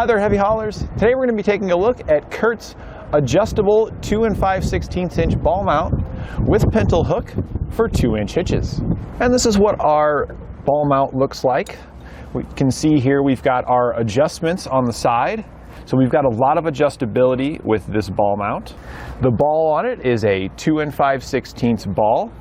Hi there, heavy haulers. Today we're going to be taking a look at Curt's adjustable 2 5/16 inch ball mount with Pintle hook for 2-inch hitches. And this is what our ball mount looks like. We can see here we've got our adjustments on the side. So we've got a lot of adjustability with this ball mount. The ball on it is a 2 5/16 ball.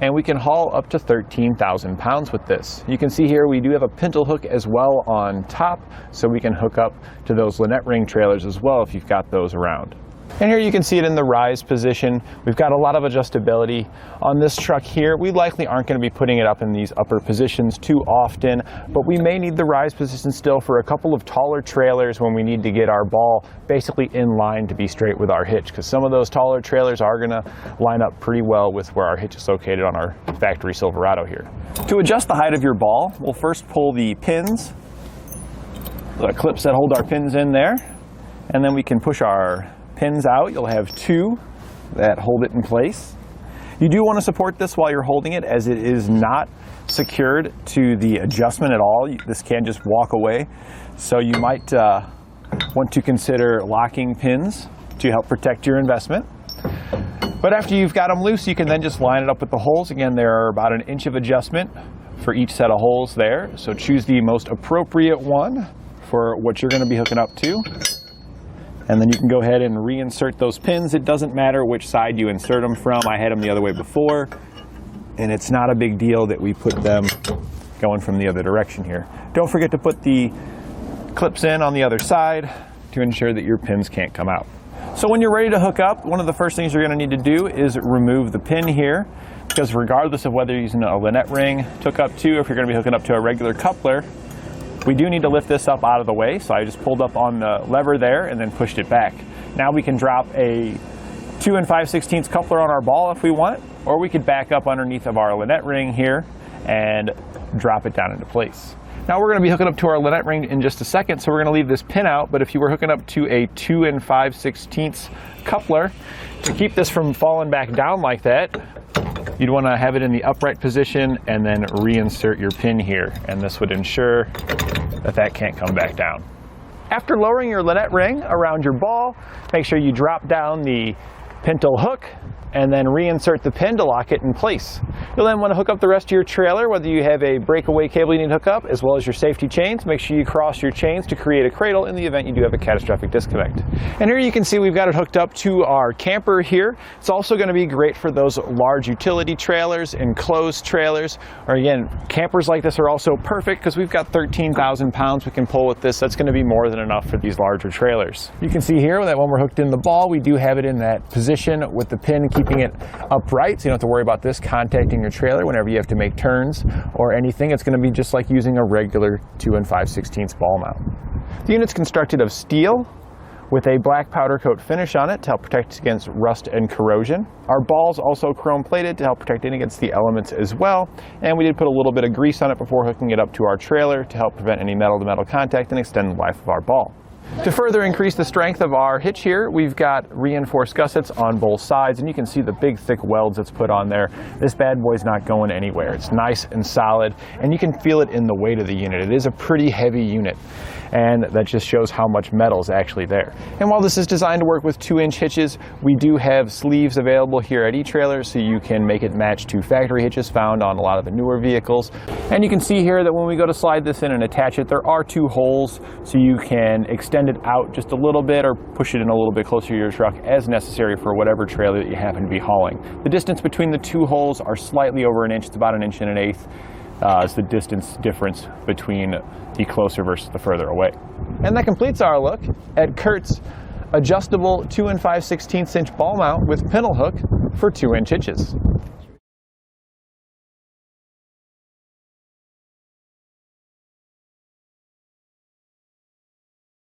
And we can haul up to 13,000 pounds with this. You can see here we do have a Pintle hook as well on top, so we can hook up to those Lunette ring trailers as well if you've got those around. And here you can see it in the rise position. We've got a lot of adjustability. On this truck here, we likely aren't going to be putting it up in these upper positions too often, but we may need the rise position still for a couple of taller trailers when we need to get our ball basically in line to be straight with our hitch, because some of those taller trailers are going to line up pretty well with where our hitch is located on our factory Silverado here. To adjust the height of your ball, we'll first pull the pins, the clips that hold our pins in there, and then we can push our pins out. You'll have 2 that hold it in place. You do want to support this while you're holding it, as it is not secured to the adjustment at all. This can just walk away. So you might want to consider locking pins to help protect your investment. But after you've got them loose, you can then just line it up with the holes. Again, there are about 1 inch of adjustment for each set of holes there. So choose the most appropriate one for what you're going to be hooking up to. And then you can go ahead and reinsert those pins. It doesn't matter which side you insert them from. I had them the other way before, and it's not a big deal that we put them going from the other direction here. Don't forget to put the clips in on the other side to ensure that your pins can't come out. So when you're ready to hook up, one of the first things you're going to need to do is remove the pin here, because regardless of whether you're using a Lunette ring to hook up to, or if you're going to be hooking up to a regular coupler, we do need to lift this up out of the way. So I just pulled up on the lever there and then pushed it back. Now we can drop a 2 5/16 coupler on our ball if we want, or we could back up underneath of our Lunette ring here and drop it down into place. Now we're going to be hooking up to our Lunette ring in just a second, so we're going to leave this pin out. But if you were hooking up to a 2 5/16 coupler, to keep this from falling back down like that, you'd want to have it in the upright position and then reinsert your pin here, and this would ensure that that can't come back down. After lowering your Lunette ring around your ball, make sure you drop down the Pintle hook and then reinsert the pin to lock it in place. You'll then want to hook up the rest of your trailer, whether you have a breakaway cable you need to hook up, as well as your safety chains. Make sure you cross your chains to create a cradle in the event you do have a catastrophic disconnect. And here you can see we've got it hooked up to our camper here. It's also going to be great for those large utility trailers, enclosed trailers, or again, campers like this are also perfect because we've got 13,000 pounds we can pull with this. That's going to be more than enough for these larger trailers. You can see here that when we're hooked in the ball, we do have it in that position with the pin keeping it upright, so you don't have to worry about this contacting your trailer whenever you have to make turns or anything. It's going to be just like using a regular 2 5/16 ball mount. The unit's constructed of steel with a black powder coat finish on it to help protect against rust and corrosion. Our ball's also chrome plated to help protect it against the elements as well, and we did put a little bit of grease on it before hooking it up to our trailer to help prevent any metal to metal contact and extend the life of our ball. To further increase the strength of our hitch here, we've got reinforced gussets on both sides, and you can see the big thick welds that's put on there. This bad boy's not going anywhere. It's nice and solid, and you can feel it in the weight of the unit. It is a pretty heavy unit, and that just shows how much metal is actually there. And while this is designed to work with 2-inch hitches, we do have sleeves available here at eTrailer, so you can make it match to factory hitches found on a lot of the newer vehicles. And you can see here that when we go to slide this in and attach it, there are 2 holes, so you can extend it out just a little bit or push it in a little bit closer to your truck as necessary for whatever trailer that you happen to be hauling. The distance between the 2 holes are slightly over 1 inch. It's about 1 1/8 is the distance difference between the closer versus the further away. And that completes our look at Curt's adjustable 2 5/16 inch ball mount with Pintle hook for 2-inch hitches.